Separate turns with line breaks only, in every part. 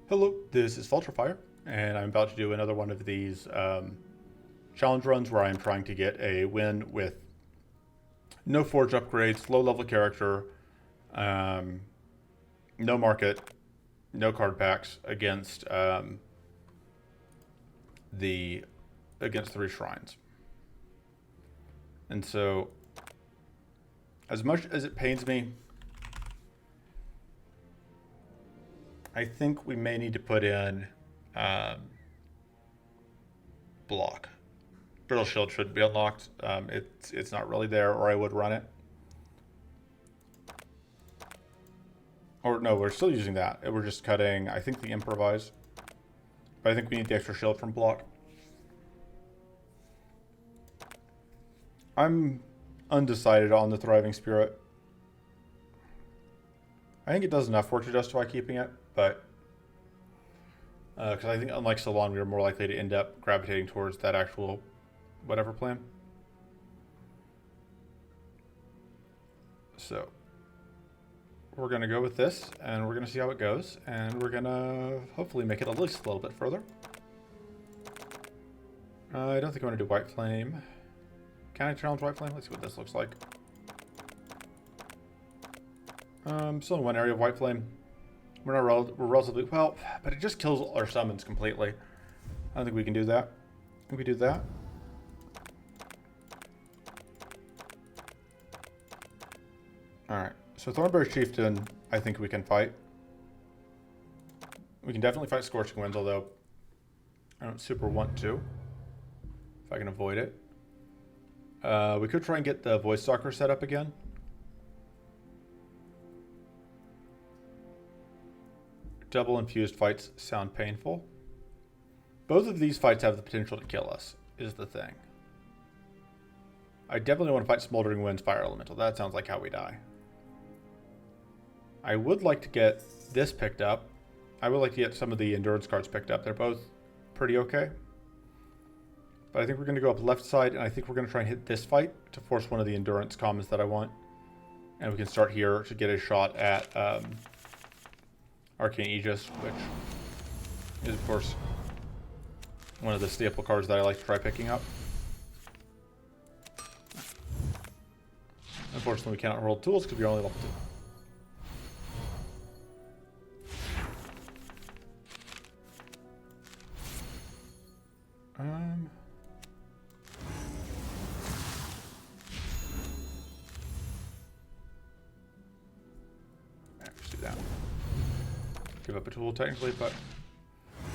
Hello, this is Vulturefire, and I'm about to do another one of these challenge runs where I'm trying to get a win with no forge upgrades, low level character, no market, no card packs against the three shrines. And so, as much as it pains me, I think we may need to put in block. Brittle Shield should be unlocked. It's not really there, or I would run it. Or no, we're still using that. We're just cutting, I think, the Improvise. But I think we need the extra shield from block. I'm undecided on the Thriving Spirit. I think it does enough work to justify keeping it, but because I think unlike Salon, we are more likely to end up gravitating towards that actual whatever plan. So we're going to go with this, and we're going to see how it goes, and we're going to hopefully make it at least a little bit further. I don't think I want to do White Flame. Can I challenge White Flame? Let's see what this looks like. Still in one area of White Flame. We're relatively well, but it just kills our summons completely. I don't think we can do that. Can we do that? Alright, so Thornberry Chieftain, I think we can fight. We can definitely fight Scorching Winds, although I don't super want to. If I can avoid it. We could try and get the Voice Stalker set up again. Double infused fights sound painful. Both of these fights have the potential to kill us, is the thing. I definitely want to fight Smoldering Winds Fire Elemental. That sounds like how we die. I would like to get this picked up. I would like to get some of the endurance cards picked up. They're both pretty okay. But I think we're going to go up left side, and I think we're going to try and hit this fight to force one of the endurance commons that I want. And we can start here to get a shot at Arcane Aegis, which is, of course, one of the staple cards that I like to try picking up. Unfortunately, we cannot roll tools because we're only level 2. Let's do that. Give up a tool technically, but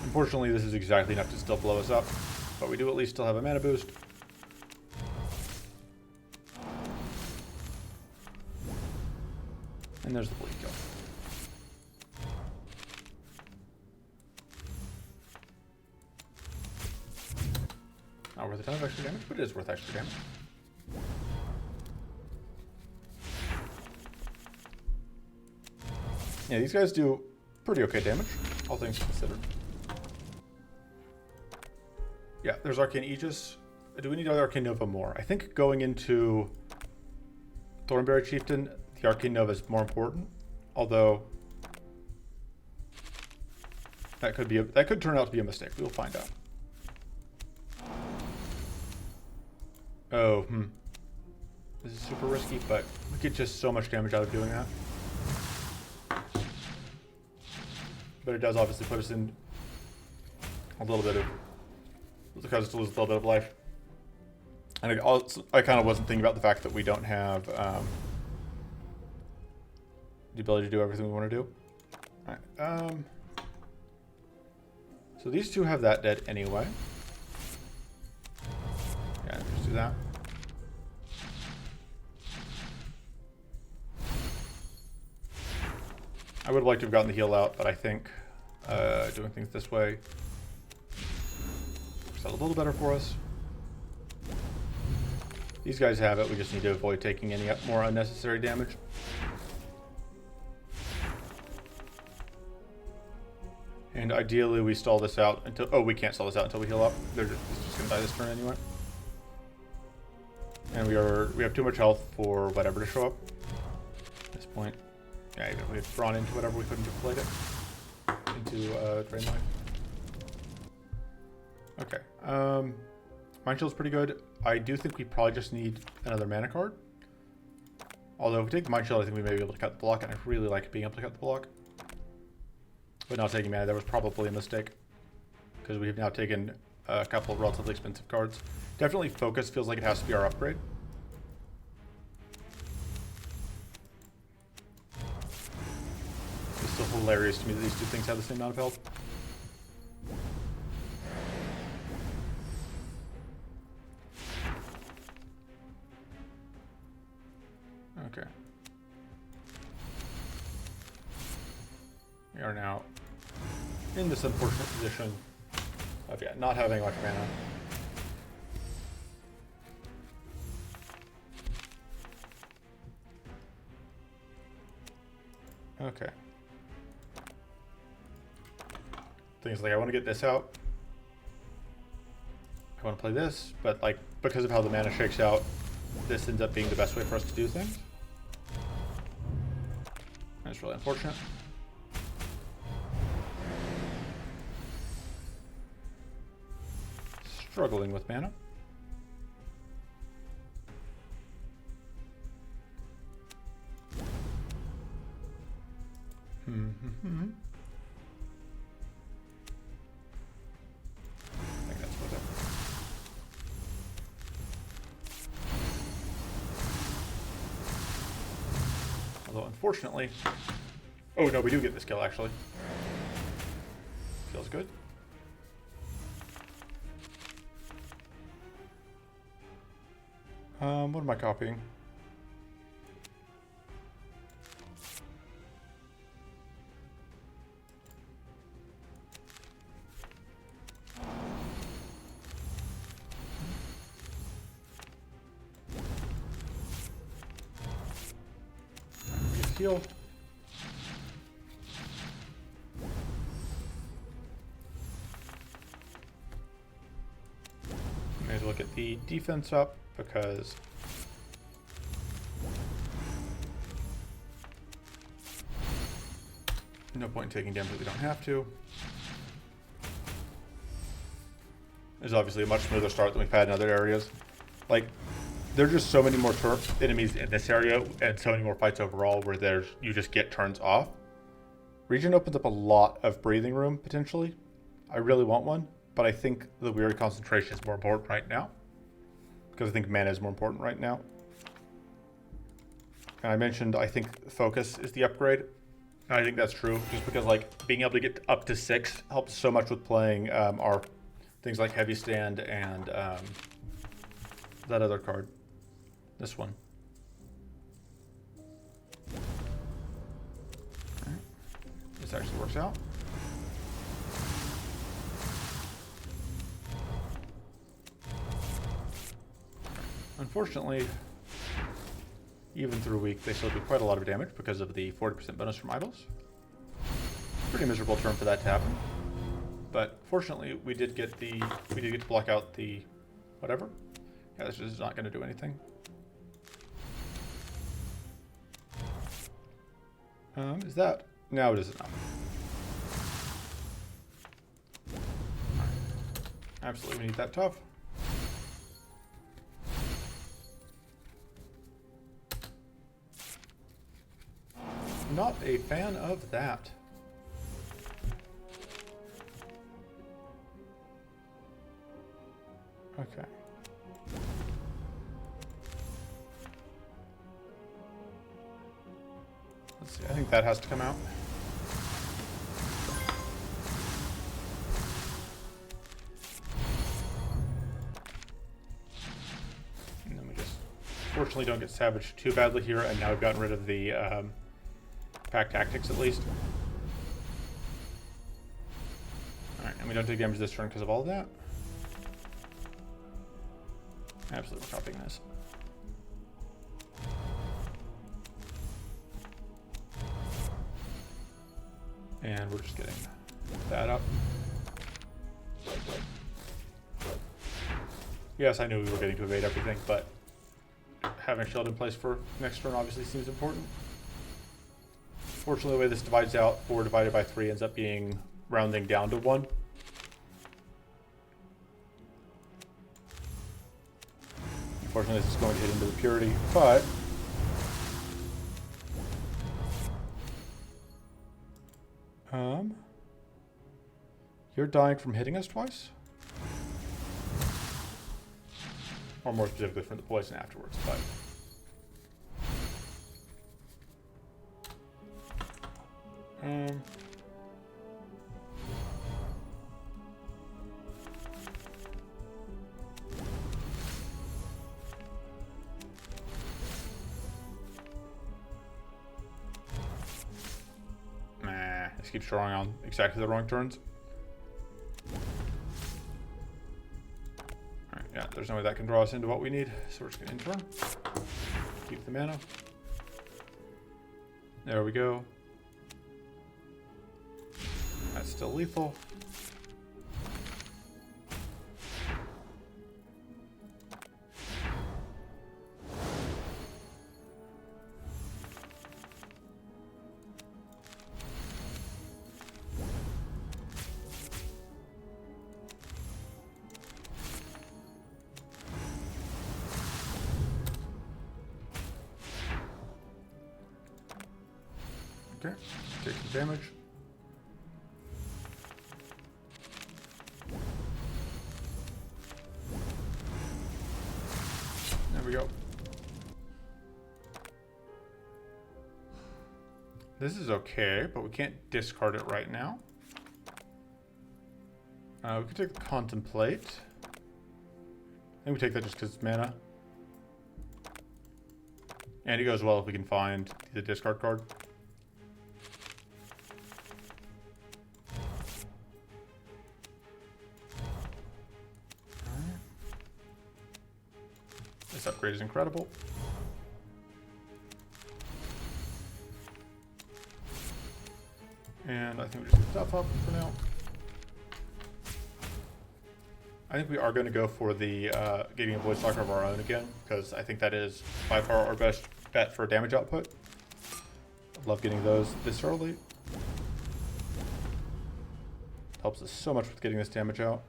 unfortunately this is exactly enough to still blow us up. But we do at least still have a mana boost. And there's the bleed kill. Not worth a ton of extra damage, but it is worth extra damage. Yeah, these guys do pretty okay damage, all things considered. Yeah, there's Arcane Aegis. Do we need Arcane Nova more? I think going into Thornberry Chieftain, the Arcane Nova is more important. Although that could turn out to be a mistake. We will find out. Oh, this is super risky, but we get just so much damage out of doing that. But it does obviously put us in a little bit of, because it's a little bit of life. And I kind of wasn't thinking about the fact that we don't have the ability to do everything we want to do. Alright, so these two have that dead anyway. Yeah, just do that. I would have liked to have gotten the heal out, but I think doing things this way works out a little better for us. These guys have it, we just need to avoid taking any more unnecessary damage. And ideally we stall this out until, oh, we can't stall this out until we heal up. It's just gonna die this turn anyway. And we have too much health for whatever to show up at this point. Yeah, even if we had drawn into whatever, we couldn't have played it. into Drain Life. Okay. Mind Shield's pretty good. I do think we probably just need another mana card. Although if we take the Mind Shield, I think we may be able to cut the block, and I really like being able to cut the block. But not taking mana, that was probably a mistake. Because we have now taken a couple of relatively expensive cards. Definitely Focus feels like it has to be our upgrade. It's still hilarious to me that these two things have the same amount of health. Okay. We are now in this unfortunate position of not having much mana. Okay. Thing is, like, I want to get this out. I want to play this, but like because of how the mana shakes out, this ends up being the best way for us to do things. That's really unfortunate. Struggling with mana. I think that's what although unfortunately, oh no, we do get this kill actually. Feels good. What am I copying? Heal. May as well get the defense up because no point in taking damage if we don't have to. There's obviously a much smoother start than we've had in other areas. Like, there are just so many more enemies in this area and so many more fights overall where you just get turns off. Region opens up a lot of breathing room, potentially. I really want one, but I think the Weary Concentration is more important right now. Because I think mana is more important right now. And I mentioned I think Focus is the upgrade. And I think that's true, just because like being able to get up to 6 helps so much with playing our things like Heavy Stand and that other card. This one. Right. This actually works out. Unfortunately, even through weak, they still do quite a lot of damage because of the 40% bonus from idols. Pretty miserable turn for that to happen. But fortunately, we did get to block out the whatever. Yeah, this is not going to do anything. Is that? No, it is enough. Absolutely need that tough. Not a fan of that. Okay. Let's see, I think that has to come out. And then we just fortunately don't get savaged too badly here, and now we've gotten rid of the pack tactics at least. Alright, and we don't take damage this turn because of all of that. Absolutely, we're copying this. And we're just getting that up. Yes, I knew we were getting to evade everything, but having a shield in place for next turn obviously seems important. Fortunately, the way this divides out, 4 divided by 3 ends up being rounding down to 1. Unfortunately, this is going to hit into the purity, but you're dying from hitting us twice? Or more specifically from the poison afterwards, but this keeps drawing on exactly the wrong turns. Alright, yeah, there's no way that can draw us into what we need, so we're just gonna intern. Keep the mana. There we go. That's still lethal. Okay, take some damage. There we go. This is okay, but we can't discard it right now. We could take the Contemplate. I think we take that just because it's mana. And it goes well if we can find the discard card. This upgrade is incredible. And I think we just get stuff up for now. I think we are going to go for the getting a Void Stalker of our own again, because I think that is by far our best bet for damage output. I love getting those this early. Helps us so much with getting this damage out.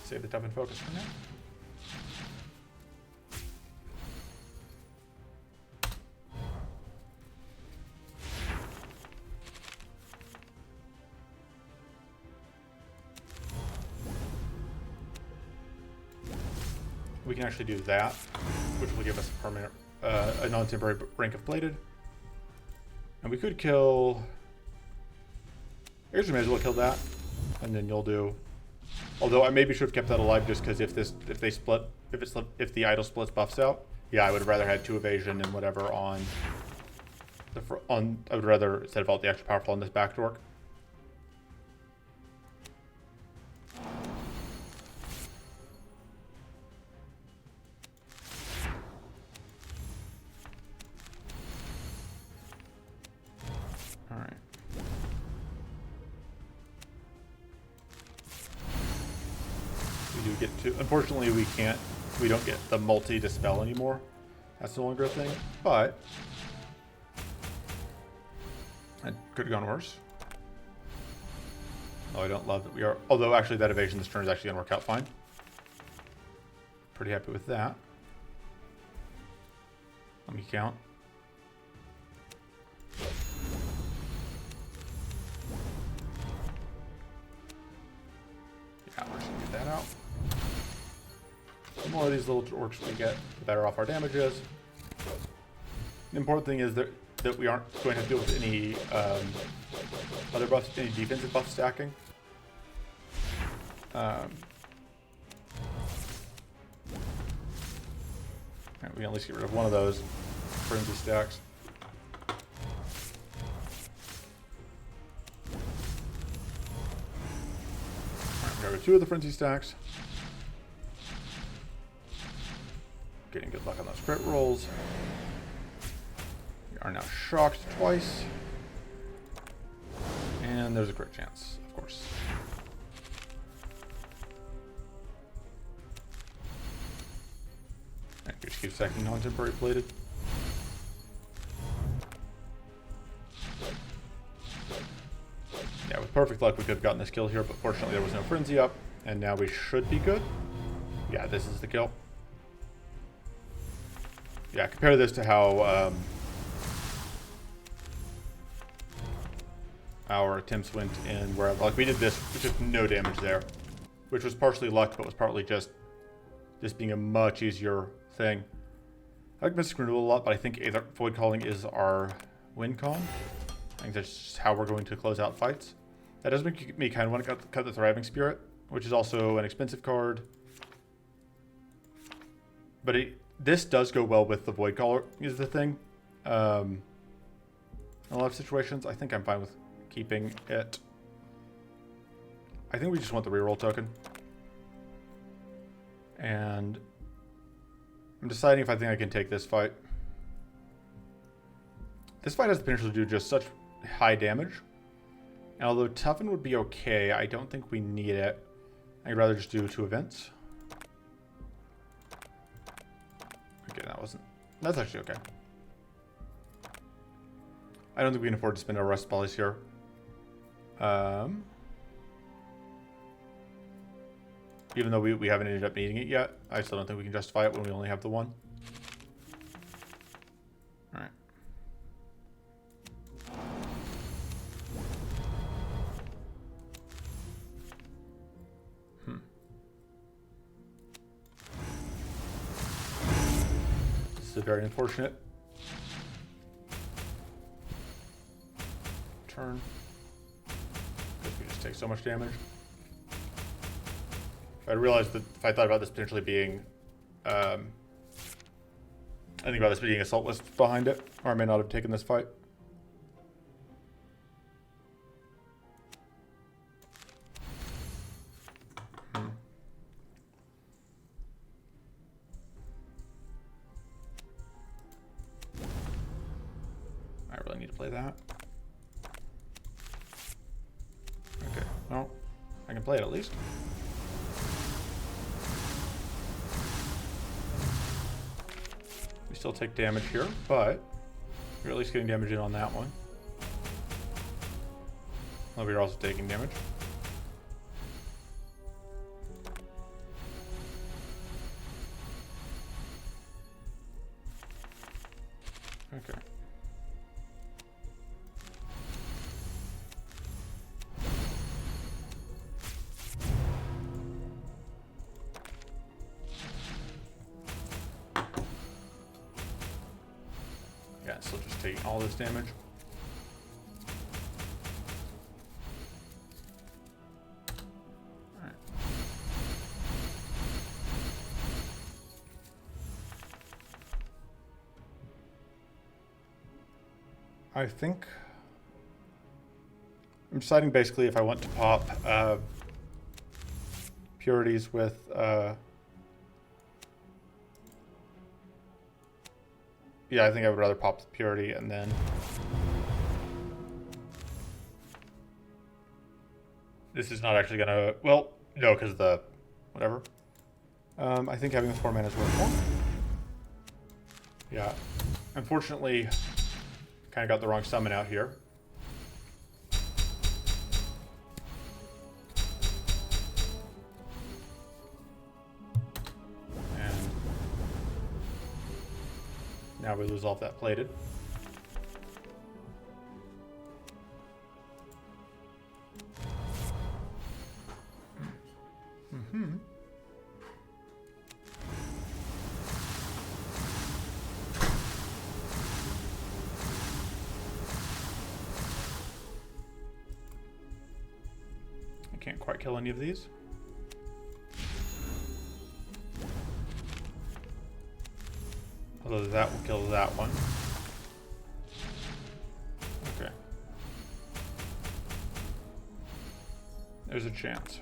Save the Toughen Focus for now. We can actually do that, which will give us a permanent, a non-temporary rank of Bladed. And we could kill. I guess we may as well kill that, and then you'll do. Although I maybe should have kept that alive just because if the idol splits buffs out, yeah, I would have rather had 2 evasion and whatever on the I would rather instead of all the extra powerful on this back dork. All right. We do get to, unfortunately we don't get the multi-dispel anymore. That's no longer a thing, but it could have gone worse. Oh, I don't love that we are, although actually that evasion this turn is actually gonna work out fine. Pretty happy with that. Let me count. Yeah, we're just gonna get that out. The more of these little orcs we get, the better off our damage is. The important thing is that we aren't going to deal with any other buffs, any defensive buff stacking. We can at least get rid of one of those frenzy stacks. Alright, we got rid of 2 of the frenzy stacks. Getting good luck on those crit rolls. We are now shocked twice. And there's a crit chance, of course. Alright, just keep stacking non-temporary Bladed. perfect luck we could have gotten this kill here, but fortunately there was no frenzy up, and now we should be good. Yeah, this is the kill. Yeah, compare this to how our attempts went in wherever. Like, we did this with just no damage there, which was partially luck, but was partly just this being a much easier thing. I like Mystic Renewal a lot, but I think Aether Void Calling is our win con. I think that's just how we're going to close out fights. That does make me kind of want to cut the Thriving Spirit, which is also an expensive card. But this does go well with the Void Caller, is the thing. In a lot of situations, I think I'm fine with keeping it. I think we just want the reroll token. And I'm deciding if I think I can take this fight. This fight has the potential to do just such high damage. And although Toughen would be okay, I don't think we need it. I'd rather just do 2 events. Okay, that's actually okay. I don't think we can afford to spend our rest volleys here. Even though we haven't ended up needing it yet, I still don't think we can justify it when we only have the 1. Alright. This is very unfortunate. Turn. Because we just take so much damage. I realized that if I thought about this potentially being, I think about this being Assault List behind it, or I may not have taken this fight. I really need to play that. Okay, no, I can play it at least. Still take damage here, but you're at least getting damage in on that one. Well, we're also taking damage. Okay. Yeah, still just taking all this damage. Alright. I think I'm deciding basically if I want to pop purities with yeah, I think I would rather pop the purity and then this is not actually gonna, well, no, because the whatever. I think having the 4 mana is worth more. Yeah, unfortunately, kind of got the wrong summon out here. Now we lose off that plated. I can't quite kill any of these. Although that will kill that one. Okay. There's a chance.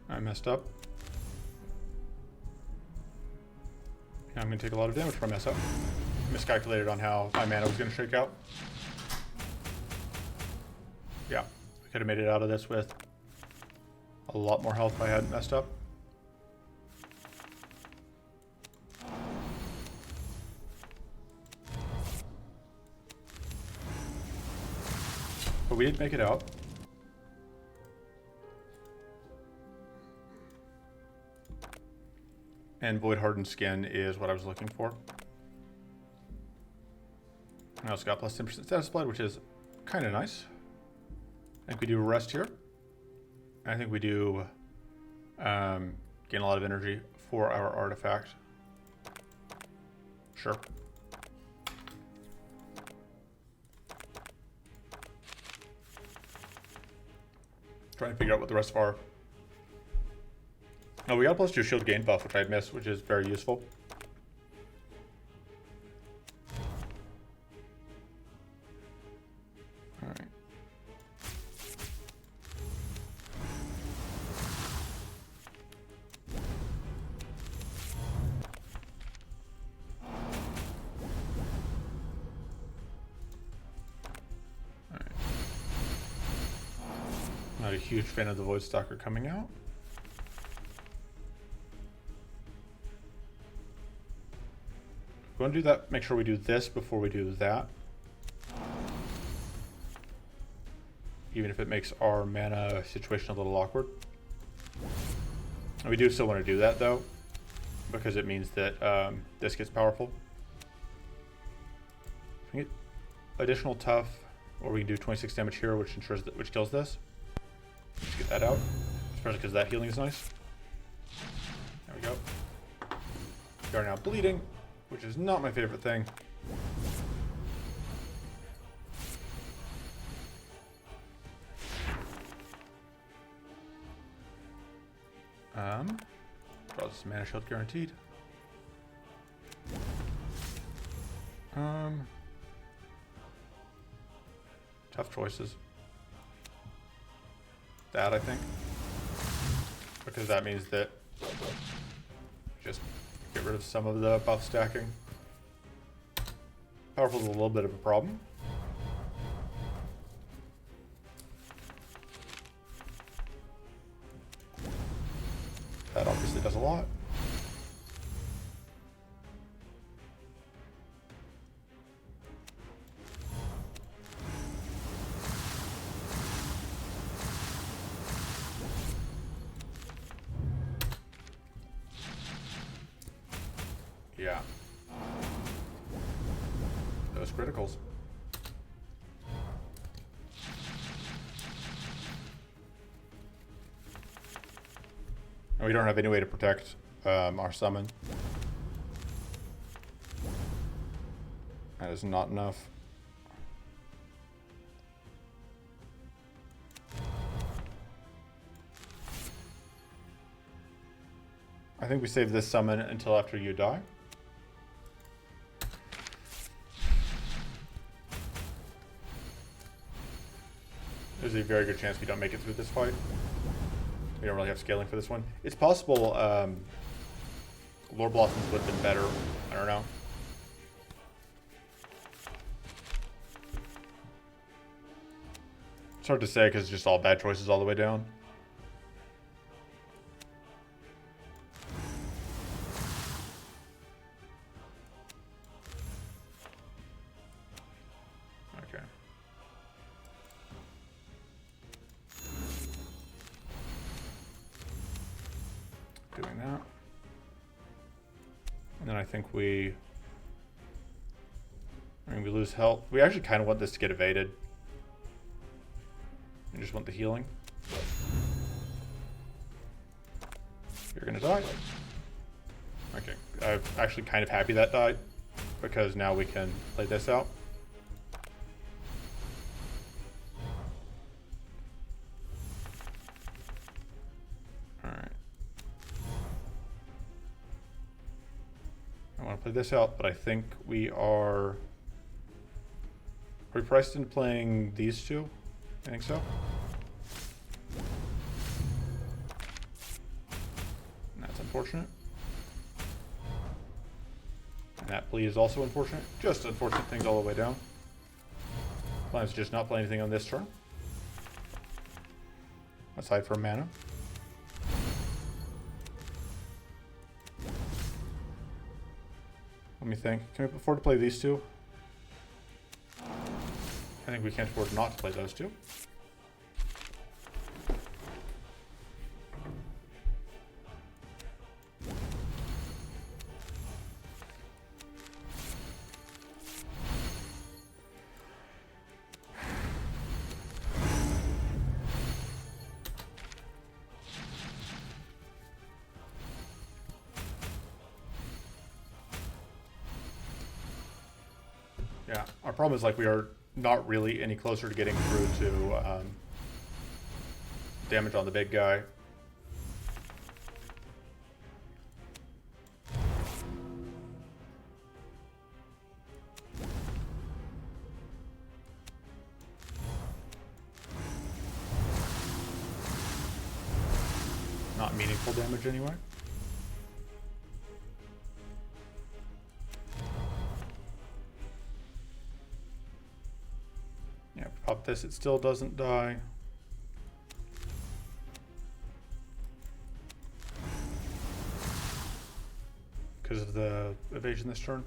I messed up. Now I'm going to take a lot of damage from mess up. Miscalculated on how my mana was going to shake out. Yeah, we could have made it out of this with a a lot more health if I hadn't messed up. But we did make it out. And Void Hardened Skin is what I was looking for. I also got plus 10% status blood, which is kind of nice. I think we do rest here. I think we do gain a lot of energy for our artifact. Sure. Trying to figure out what the rest of our... Oh, we got a plus 2 shield gain buff, which I missed, which is very useful. Alright. Alright. Not a huge fan of the Void Stalker coming out. We're going to do that, make sure we do this before we do that. Even if it makes our mana situation a little awkward. And we do still want to do that though, because it means that this gets powerful. We get additional tough, or we can do 26 damage here, which ensures that which kills this. Let's get that out, especially because that healing is nice. There we go. We are now bleeding, which is not my favorite thing. Draws some mana shield guaranteed. Tough choices. That, I think. Because that means that just get rid of some of the buff stacking. Powerful is a little bit of a problem. That obviously does a lot. Yeah. Those criticals. And we don't have any way to protect our summon. That is not enough. I think we save this summon until after you die. There's a very good chance we don't make it through this fight. We don't really have scaling for this one. It's possible Lore Blossoms would have been better. I don't know. It's hard to say because it's just all bad choices all the way down. Okay. Doing that. And then I think we lose health. We actually kind of want this to get evaded. We just want the healing. You're gonna die. Okay, I'm actually kind of happy that died, because now we can play this out. Alright. I want to play this out, but I think we are... Are we priced in playing these two? I think so. And that's unfortunate. And that plea is also unfortunate. Just unfortunate things all the way down. Plan is just not play anything on this turn. Aside from mana. Let me think. Can we afford to play these two? I think we can't afford not to play those two. Yeah, our problem is like we are not really any closer to getting through to damage on the big guy. Not meaningful damage anyway. Yeah, pop this, it still doesn't die. Because of the evasion this turn.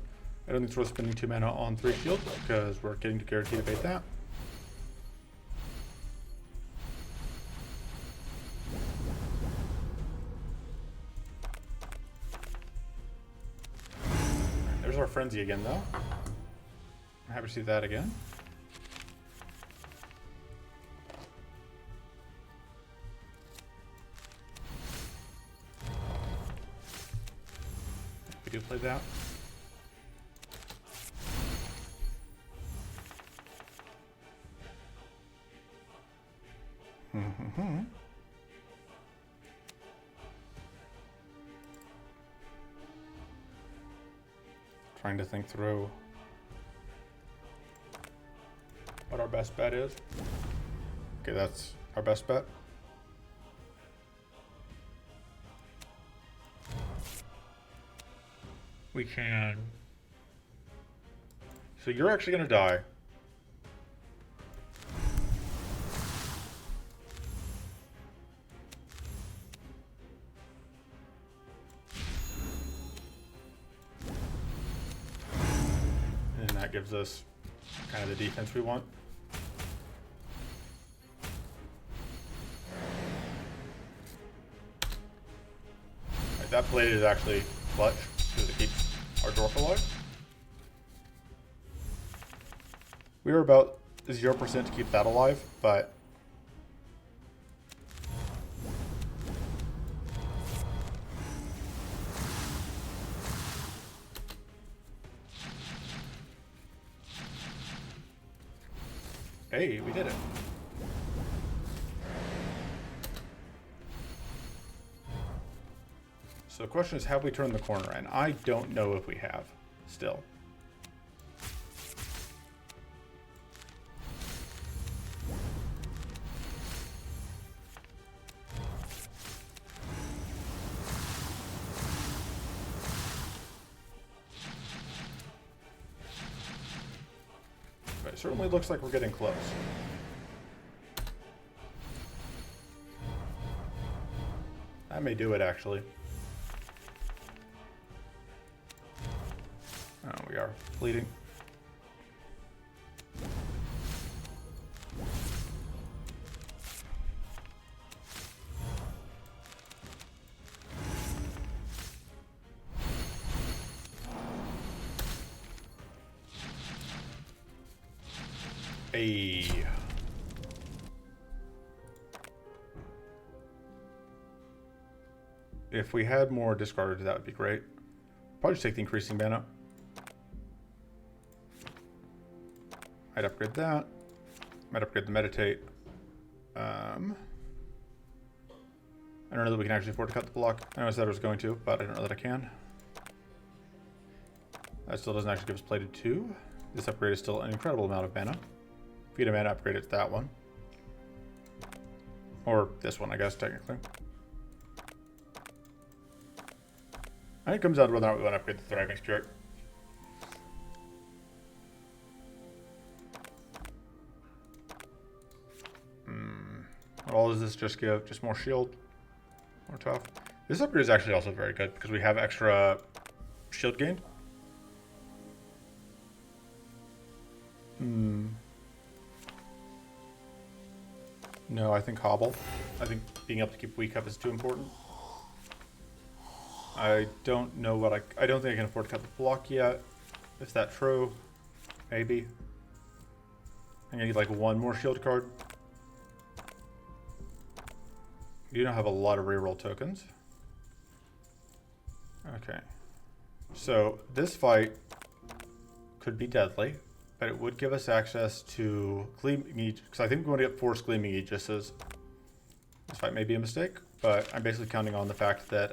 I don't think it's worth spending 2 mana on 3 shield because we're getting to guaranteed evade that. There's our frenzy again though. I'm happy to see that again. We do play that. Trying to think through what our best bet is. Okay, that's our best bet. We can. So you're actually going to die. And that gives us kind of the defense we want. Right, that blade is actually clutch because it keeps our dwarf alive. We were about 0% to keep that alive, but hey, we did it. So the question is, have we turned the corner? And I don't know if we have, still. But it certainly looks like we're getting close. That may do it, actually. Oh, we are bleeding. Hey. If we had more discarded, that would be great. Probably just take the increasing mana. Might upgrade that. Might upgrade the meditate. I don't know that we can actually afford to cut the block. I know I said I was going to, but I don't know that I can. That still doesn't actually give us plated 2. This upgrade is still an incredible amount of mana. If we get a mana upgrade, it's that one. Or this one, I guess, technically. I think it comes down to whether or not we want to upgrade the Thriving Spirit. What all does this just give? Just more shield? More tough? This upgrade is actually also very good because we have extra shield gained. No, I think hobble. I think being able to keep weak up is too important. I don't know what I don't think I can afford to cut the block yet. Is that true? Maybe. I'm gonna need like one more shield card. You don't have a lot of reroll tokens. Okay. So this fight could be deadly, but it would give us access to Gleaming Aegis, because I think we're going to get forced Gleaming Aegises. This fight may be a mistake, but I'm basically counting on the fact that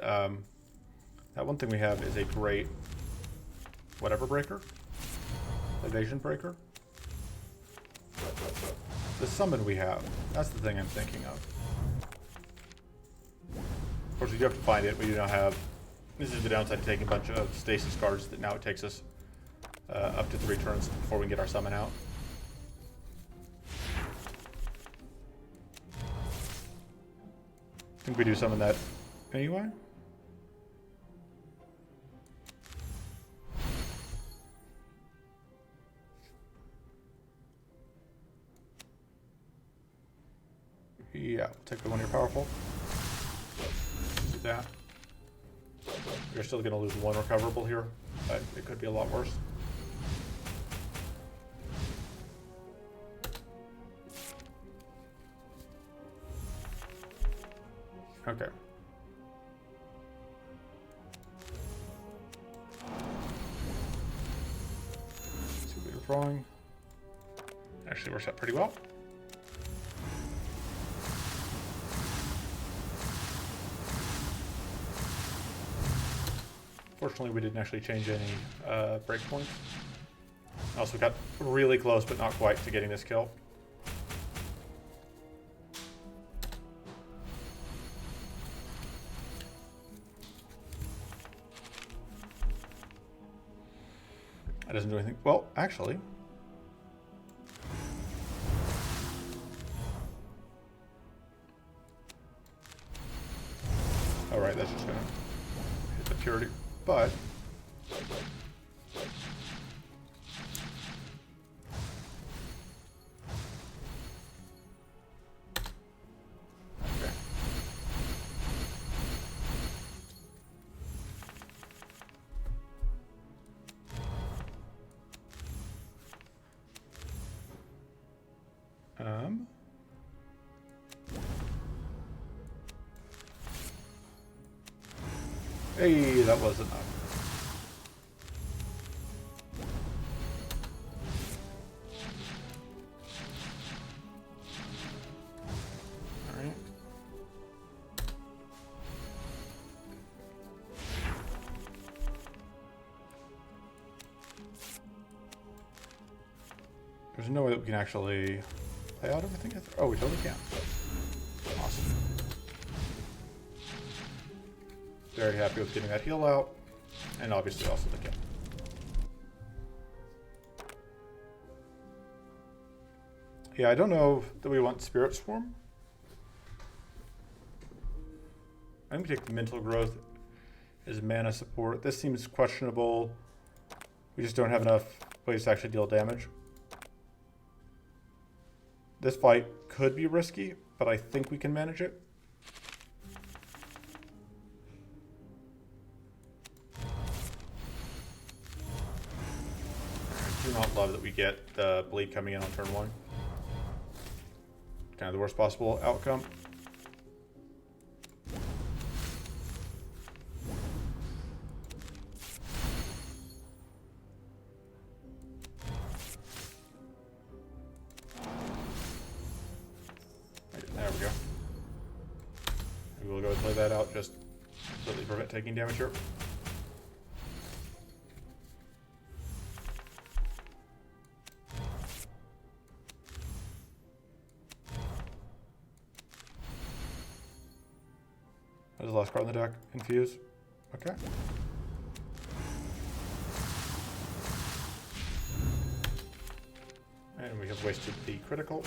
that one thing we have is a great whatever breaker? Evasion breaker? The summon we have. That's the thing I'm thinking of. Of course, we do have to find it. We do now have... This is the downside of taking a bunch of stasis cards that now it takes us up to 3 turns before we can get our summon out. I think we do summon that anyway. Yeah, we'll take the one you're powerful. Do that. You're still going to lose 1 recoverable here, but it could be a lot worse. Okay. Let's see what we're drawing. Actually, we're set pretty well. Fortunately, we didn't actually change any breakpoints. Also got really close, but not quite, to getting this kill. That doesn't do anything. Well, actually... Alright, that's just gonna hit the purity. But okay. Hey, that was enough. All right. There's no way that we can actually play out everything. Oh, we totally can. Awesome. Very happy with getting that heal out, and obviously also the kill. Yeah, I don't know that we want Spirit Swarm. I'm gonna take the Mental Growth as mana support. This seems questionable. We just don't have enough ways to actually deal damage. This fight could be risky, but I think we can manage it. I do not love that we get the bleed coming in on turn 1. Kind of the worst possible outcome. There we go. Maybe we'll go and play that out, just completely prevent taking damage here. That is the last card in the deck. Infuse. Okay. And we have wasted the critical.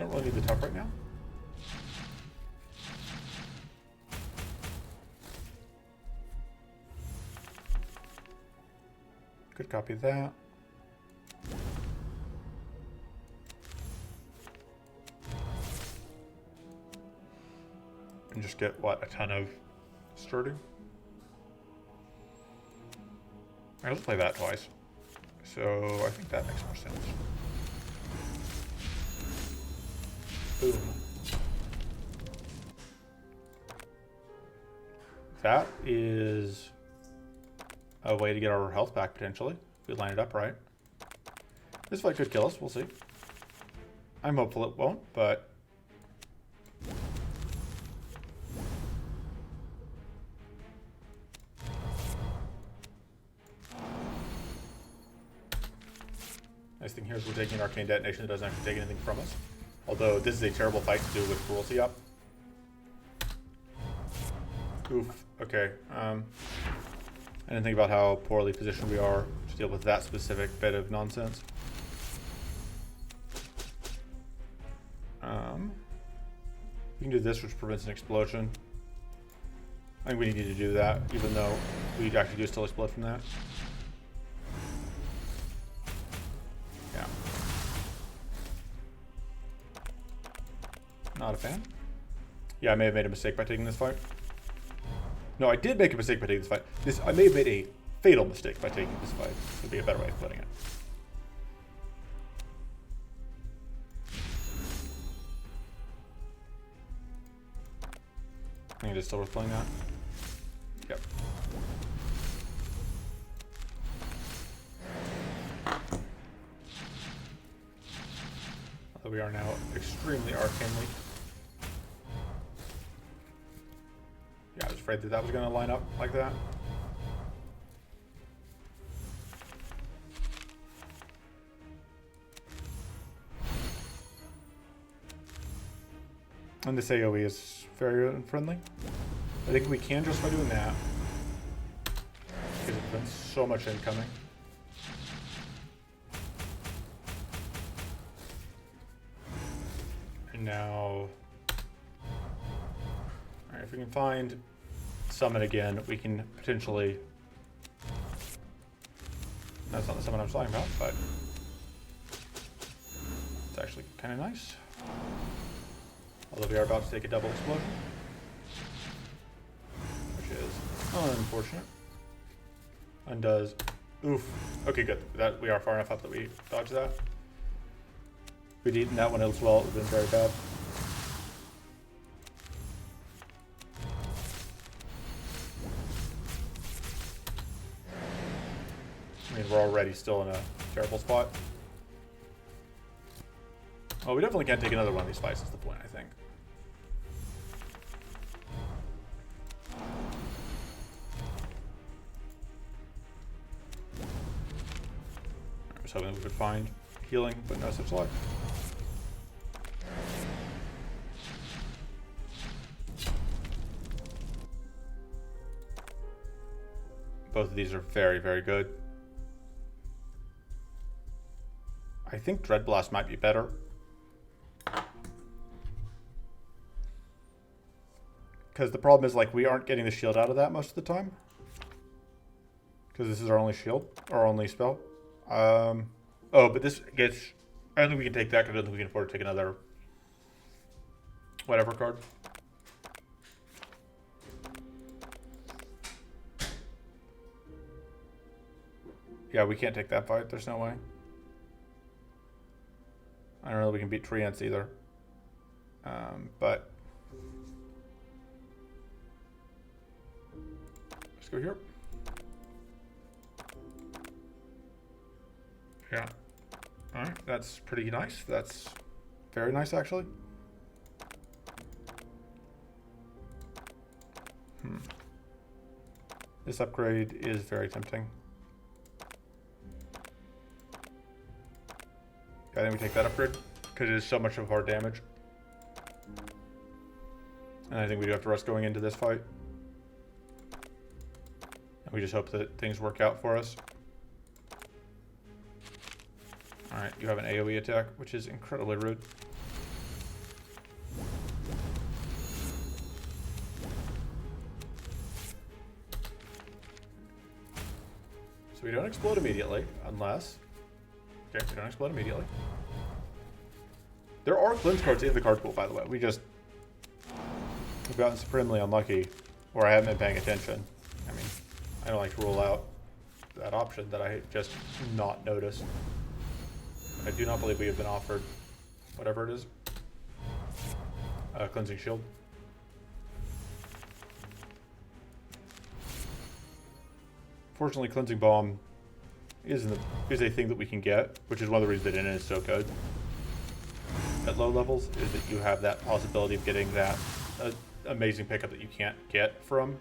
Don't really need the tough right now. Could copy that. And just get, what, a ton of sturdy? Alright, let's play that twice. So I think that makes more sense. Boom. That is a way to get our health back, potentially, if we line it up right. This fight could kill us, we'll see. I'm hopeful it won't, but... Nice thing here is we're taking an arcane detonation that doesn't actually take anything from us. Although this is a terrible fight to do with cruelty up. Oof. Okay. I didn't think about how poorly positioned we are to deal with that specific bit of nonsense. We can do this, which prevents an explosion. I think we need to do that, even though we actually do still explode from that. Yeah. Not a fan. Yeah, I may have made a mistake by taking this fight. No, I did make a mistake by taking this fight. I may have made a fatal mistake by taking this fight. Would be a better way of putting it. I think it is still worth playing that. Yep. Although we are now extremely arcanely. Yeah, I was afraid that that was going to line up like that. And this AoE is very unfriendly. I think we can just by doing that. Because it prevents so much incoming. And now... Alright, if we can find summon again, we can potentially... That's not the summon I was talking about, but... It's actually kind of nice. Although we are about to take a double explosion. Which is unfortunate. Undoes. Oof. Okay, good. That we are far enough up that we dodge that. If we'd eaten that one as well, it would have been very bad. I mean, we're already still in a terrible spot. Oh, we definitely can't take another one of these fights, is the point, I think. I was hoping we could find healing, but no such luck. Both of these are very, very good. I think Dread Blast might be better. Because the problem is, like, we aren't getting the shield out of that most of the time. Because this is our only shield, our only spell. Oh, but this gets... I don't think we can take that because I don't think we can afford to take another... whatever card. Yeah, we can't take that fight. There's no way. I don't know if we can beat Treants either. But... let's go here. Yeah. Alright, that's pretty nice. That's very nice, actually. This upgrade is very tempting. I think we take that upgrade, because it is so much of our damage. And I think we do have to rest going into this fight. And we just hope that things work out for us. Alright, you have an AoE attack, which is incredibly rude. So we don't explode immediately, unless... Okay, we don't explode immediately. There are cleanse cards in the card pool, by the way. We've gotten supremely unlucky, or I haven't been paying attention. I mean, I don't like to rule out that option that I just not noticed. I do not believe we have been offered whatever it is. Cleansing Shield. Fortunately, Cleansing Bomb is a thing that we can get, which is one of the reasons that it is so good at low levels, is that you have that possibility of getting that amazing pickup that you can't get from.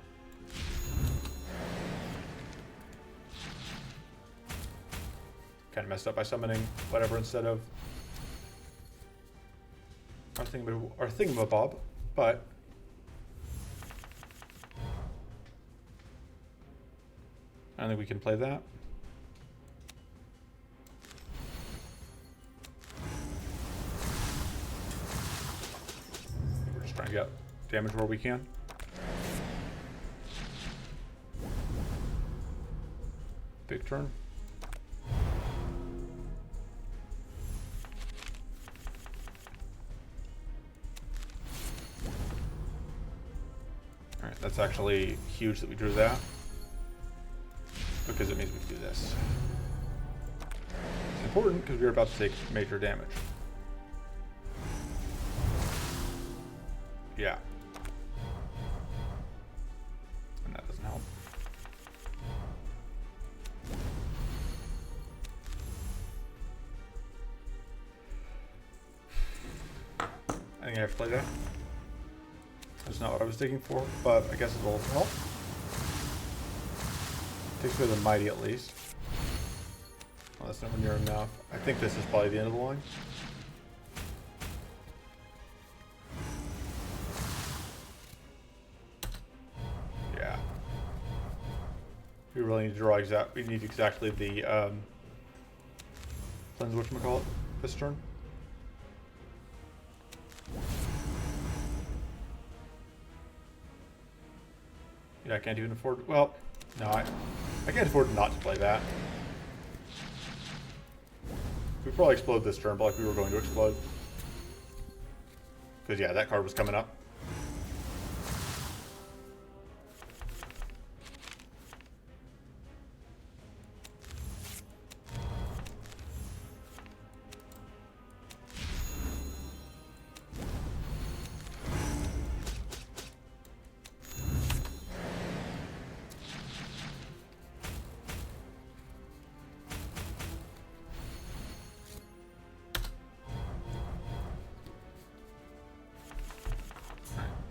Kind of messed up by summoning whatever instead of our thingamabob, but I don't think we can play that. We're just trying to get damage where we can. Big turn. Alright, that's actually huge that we drew that, because it means we can do this. It's important because we're about to take major damage. Yeah. And that doesn't help. I think I have to play that. That's not what I was digging for, but I guess it will help. Takes away the mighty at least. Well, that's nowhere near enough. I think this is probably the end of the line. Yeah. We really need to draw we need exactly the cleanse whatchamacallit this turn. Yeah, I can't even afford... Well, no, I can't afford not to play that. We probably explode this turn, but like we were going to explode. Because, yeah, that card was coming up.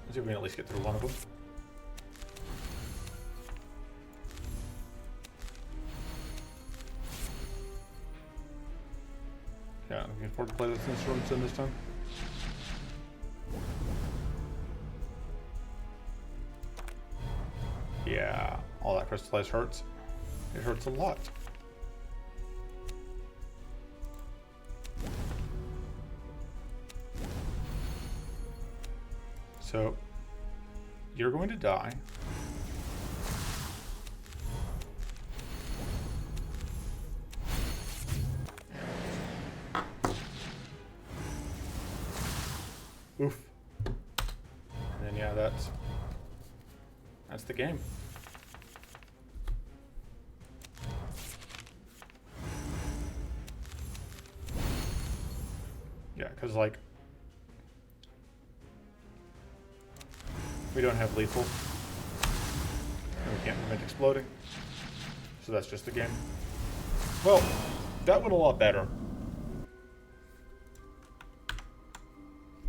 Let's see if we can at least get through one of them. Yeah, we can afford to play this instruments in this time. Yeah, all that crystallized hurts. It hurts a lot. So, you're going to die. Oof. And then, yeah, that's the game. Yeah, because, like, we don't have lethal, and we can't prevent exploding, so that's just the game. Well, that went a lot better.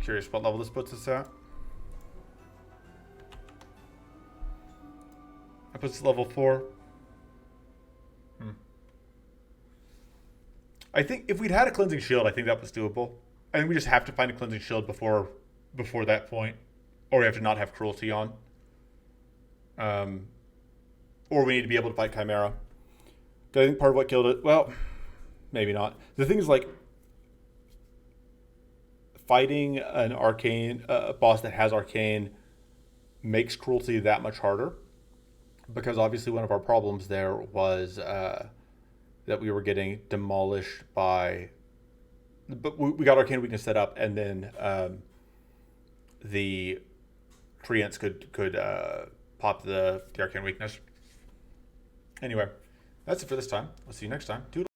Curious what level this puts us at. That puts us at level 4. I think if we'd had a cleansing shield, I think that was doable. I think we just have to find a cleansing shield before that point. Or we have to not have cruelty on. Or we need to be able to fight Chimera. I think part of what killed it, well, maybe not. The thing is, like, fighting an arcane, a boss that has arcane makes cruelty that much harder. because obviously one of our problems there was that we were getting demolished by. But we got Arcane Weakness set up, and then the treants could pop the Arcane Weakness. Anyway, that's it for this time. We'll see you next time. Toodles.